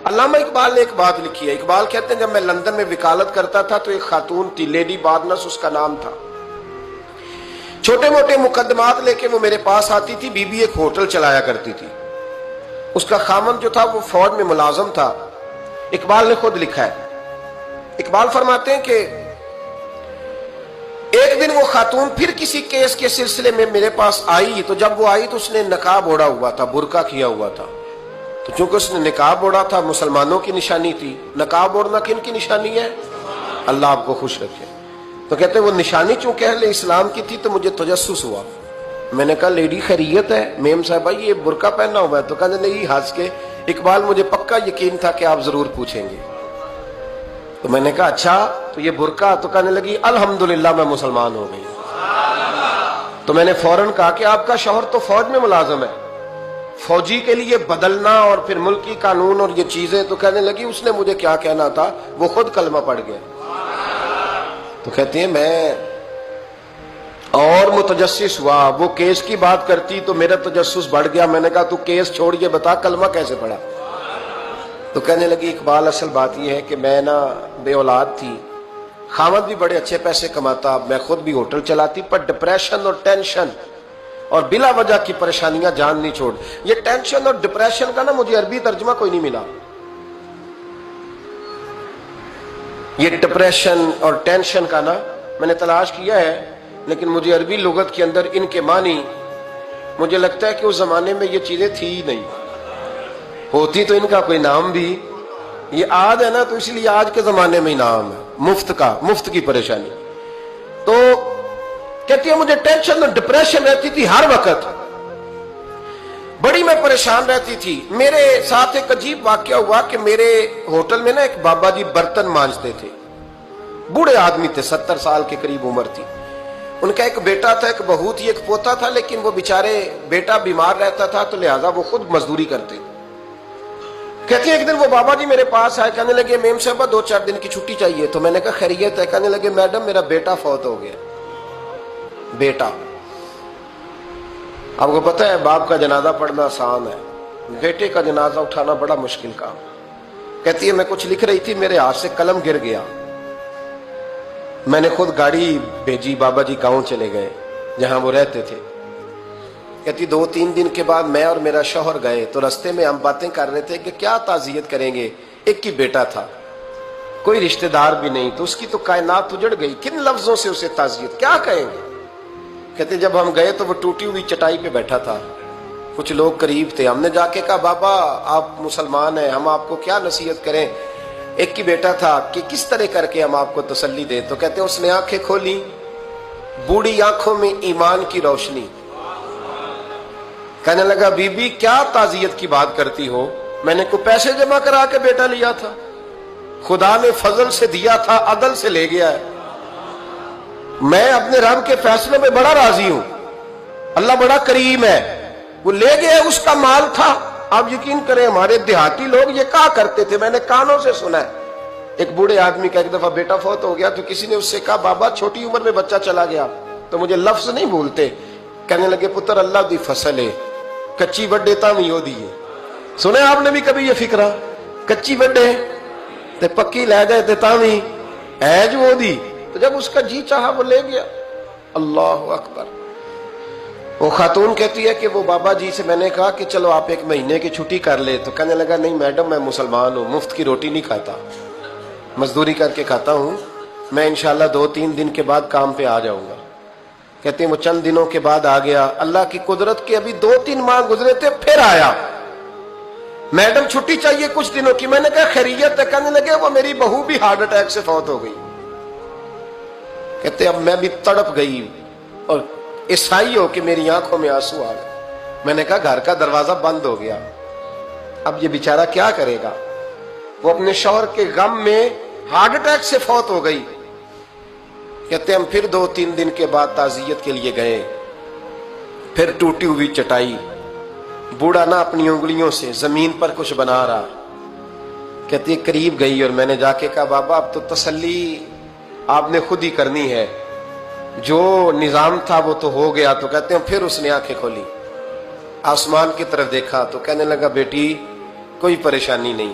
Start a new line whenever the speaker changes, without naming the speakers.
علامہ اقبال نے ایک بات لکھی ہے. اقبال کہتے ہیں جب میں لندن میں وکالت کرتا تھا تو ایک خاتون تھی, لیڈی بارنس اس کا نام تھا. چھوٹے موٹے مقدمات لے کے وہ میرے پاس آتی تھی. بی بی ایک ہوٹل چلایا کرتی تھی. اس کا خامند جو تھا وہ فوج میں ملازم تھا. اقبال نے خود لکھا ہے, اقبال فرماتے ہیں کہ ایک دن وہ خاتون پھر کسی کیس کے سلسلے میں میرے پاس آئی. تو جب وہ آئی تو اس نے نقاب اوڑھا ہوا تھا, برقع کیا ہوا تھا. تو چونکہ اس نے نقاب اوڑھا تھا, مسلمانوں کی نشانی تھی. نقاب اوڑھنا کن کی نشانی ہے؟ اللہ آپ کو خوش رکھے. تو کہتے ہیں وہ نشانی چونکہ اہل اسلام کی تھی تو مجھے تجسس ہوا. میں نے کہا لیڈی خیریت ہے؟ میم صاحبہ یہ برقع پہننا ہوا ہے. تو کہنے لگی ہنس کے, اقبال مجھے پکا یقین تھا کہ آپ ضرور پوچھیں گے. تو میں نے کہا اچھا تو یہ برقع؟ تو کہنے لگی الحمدللہ میں مسلمان ہو گئی. تو میں نے فوراً کہا کہ آپ کا شوہر تو فوج میں ملازم ہے, فوجی کے لیے بدلنا اور پھر ملکی قانون اور یہ چیزیں. تو کہنے لگی اس نے مجھے کیا کہنا تھا, وہ خود کلمہ پڑھ گیا. تو کہتی ہیں میں اور متجسس ہوا. وہ کیس کی بات کرتی تو میرا تجسس بڑھ گیا. میں نے کہا تو کیس چھوڑ کے بتا کلمہ کیسے پڑھا. تو کہنے لگی اقبال اصل بات یہ ہے کہ میں نا بے اولاد تھی, خامد بھی بڑے اچھے پیسے کماتا, میں خود بھی ہوٹل چلاتی, پر ڈپریشن اور ٹینشن اور بلا وجہ کی پریشانیاں جان نہیں چھوڑ. یہ ٹینشن اور ڈپریشن کا نا مجھے عربی ترجمہ کوئی نہیں ملا. یہ ڈپریشن اور ٹینشن کا نا میں نے تلاش کیا ہے, لیکن مجھے عربی لغت کے اندر ان کے معنی مجھے لگتا ہے کہ اس زمانے میں یہ چیزیں تھی ہی نہیں. ہوتی تو ان کا کوئی نام بھی, یہ آج ہے نا تو اس لیے آج کے زمانے میں ہی نام ہے مفت کا, مفت کی پریشانی. تو کہتی ہے مجھے ٹینشن اور ڈپریشن رہتی تھی ہر وقت, بڑی میں پریشان رہتی تھی. میرے ساتھ ایک عجیب واقعہ ہوا کہ میرے ہوٹل میں نا ایک بابا جی برتن مانجتے تھے, بوڑھے آدمی تھے, 70 سال کے قریب عمر تھی. ان کا ایک بیٹا تھا, ایک بہو تھی, ایک پوتا تھا, لیکن وہ بیچارے بیٹا بیمار رہتا تھا تو لہذا وہ خود مزدوری کرتے. کہتی ہیں ایک دن وہ بابا جی میرے پاس آئے, کہنے لگے میم صاحبہ 2-4 دن کی چھٹی چاہیے. تو میں نے کہا خیریت ہے؟ کہنے لگے میڈم میرا بیٹا فوت ہو گیا. بیٹا, آپ کو پتہ ہے باپ کا جنازہ پڑھنا آسان ہے, بیٹے کا جنازہ اٹھانا بڑا مشکل کام. کہتی ہے میں کچھ لکھ رہی تھی, میرے ہاتھ سے قلم گر گیا. میں نے خود گاڑی بھیجی, بابا جی گاؤں چلے گئے جہاں وہ رہتے تھے. کہتی 2-3 دن کے بعد میں اور میرا شوہر گئے تو رستے میں ہم باتیں کر رہے تھے کہ کیا تعزیت کریں گے. ایک ہی بیٹا تھا, کوئی رشتہ دار بھی نہیں, تو اس کی تو کائنات اجڑ گئی, کن لفظوں سے اسے تعزیت کیا کہیں گے. کہتے جب ہم گئے تو وہ ٹوٹی ہوئی چٹائی پہ بیٹھا تھا, کچھ لوگ قریب تھے. ہم نے جا کے کہا بابا آپ مسلمان ہیں, ہم آپ کو کیا نصیحت کریں, ایک ہی بیٹا تھا, کہ کس طرح کر کے ہم آپ کو تسلی دیں. تو کہتے اس نے آنکھیں کھولی, بوڑھی آنکھوں میں ایمان کی روشنی. کہنے لگا بی بی کیا تعزیت کی بات کرتی ہو, میں نے کوئی پیسے جمع کرا کے بیٹا لیا تھا, خدا نے فضل سے دیا تھا, عدل سے لے گیا ہے. میں اپنے رب کے فیصلوں میں بڑا راضی ہوں, اللہ بڑا کریم ہے, وہ لے گیا, اس کا مال تھا. آپ یقین کریں ہمارے دیہاتی لوگ یہ کہا کرتے تھے, میں نے کانوں سے سنا ہے. ایک بوڑھے آدمی کا ایک دفعہ بیٹا فوت ہو گیا تو کسی نے اس سے کہا بابا چھوٹی عمر میں بچہ چلا گیا, تو مجھے لفظ نہیں بھولتے. کہنے لگے پتر اللہ دی فصل ہے, کچی وڈے تاوی ہو دی ہے. سنے آپ نے بھی کبھی یہ فکرہ, کچی وڈے تے پکی لے گئے تے تاوی ہے جو ہو دی. تو جب اس کا جی چاہا وہ لے گیا. اللہ اکبر. وہ خاتون کہتی ہے کہ وہ بابا جی سے میں نے کہا کہ چلو آپ 1 مہینے کی چھٹی کر لے. تو کہنے لگا نہیں میڈم میں مسلمان ہوں, مفت کی روٹی نہیں کھاتا, مزدوری کر کے کھاتا ہوں, میں انشاءاللہ 2-3 دن کے بعد کام پہ آ جاؤں گا. کہتے ہیں وہ چند دنوں کے بعد آ گیا. اللہ کی قدرت کے ابھی 2-3 ماہ گزرے تھے پھر آیا. میڈم چھٹی چاہیے کچھ دنوں کی. میں نے کہا خیریت ہے؟ کہنے لگے وہ میری بہو بھی ہارٹ اٹیک سے فوت ہو گئی. کہتے اب میں بھی تڑپ گئی اور عیسائی ہو کہ میری آنکھوں میں آنسو آ گئے. میں نے کہا گھر کا دروازہ بند ہو گیا, اب یہ بیچارہ کیا کرے گا. وہ اپنے شوہر کے غم میں ہارٹ اٹیک سے فوت ہو گئی. کہتے ہم پھر 2-3 دن کے بعد تعزیت کے لیے گئے, پھر ٹوٹی ہوئی چٹائی, بوڑھا نہ اپنی انگلیوں سے زمین پر کچھ بنا رہا. کہتی قریب گئی اور میں نے جا کے کہا بابا اب تو تسلی آپ نے خود ہی کرنی ہے, جو نظام تھا وہ تو ہو گیا. تو کہتے ہیں پھر اس نے آنکھیں کھولی, آسمان کی طرف دیکھا تو کہنے لگا بیٹی کوئی پریشانی نہیں,